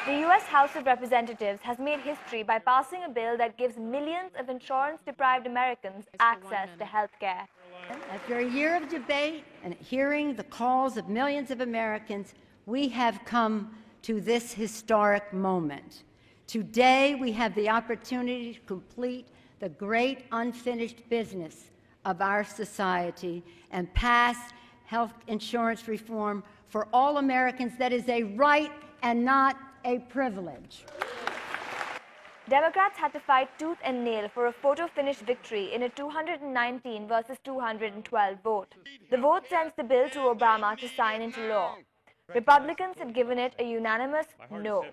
The U.S. House of Representatives has made history by passing a bill that gives millions of insurance-deprived Americans access to health care. After a year of debate and hearing the calls of millions of Americans, we have come to this historic moment. Today, we have the opportunity to complete the great unfinished business of our society and pass health insurance reform for all Americans that is a right and not a privilege. Democrats had to fight tooth and nail for a photo-finish victory in a 219 versus 212 vote. The vote sends the bill to Obama to sign into law. Republicans had given it a unanimous no.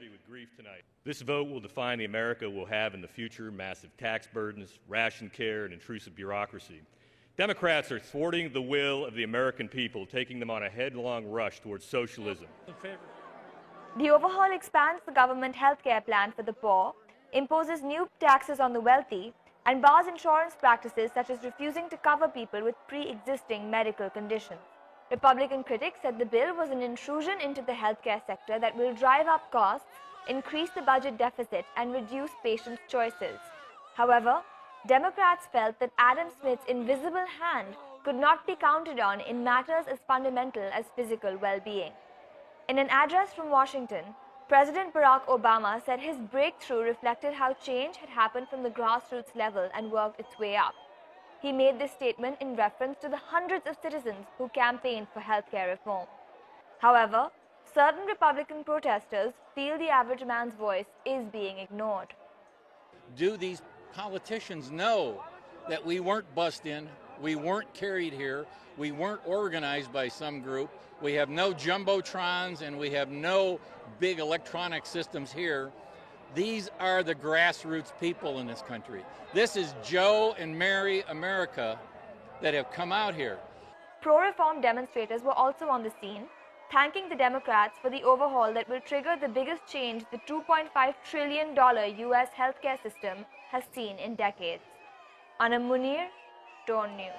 This vote will define the America we'll have in the future: massive tax burdens, ration care, and intrusive bureaucracy. Democrats are thwarting the will of the American people, taking them on a headlong rush towards socialism. The overhaul expands the government health care plan for the poor, imposes new taxes on the wealthy, and bars insurance practices such as refusing to cover people with pre-existing medical conditions. Republican critics said the bill was an intrusion into the healthcare sector that will drive up costs, increase the budget deficit, and reduce patients' choices. However, Democrats felt that Adam Smith's invisible hand could not be counted on in matters as fundamental as physical well-being. In an address from Washington, President Barack Obama said his breakthrough reflected how change had happened from the grassroots level and worked its way up. He made this statement in reference to the hundreds of citizens who campaigned for healthcare reform. However, certain Republican protesters feel the average man's voice is being ignored. Do these politicians know that we weren't bussed in, we weren't carried here, we weren't organized by some group, we have no jumbotrons, and we have no big electronic systems here? These are the grassroots people in this country. This is Joe and Mary America that have come out here. Pro-reform demonstrators were also on the scene, thanking the Democrats for the overhaul that will trigger the biggest change the $2.5 trillion U.S. healthcare system has seen in decades. Unum Muneer, DawnNews.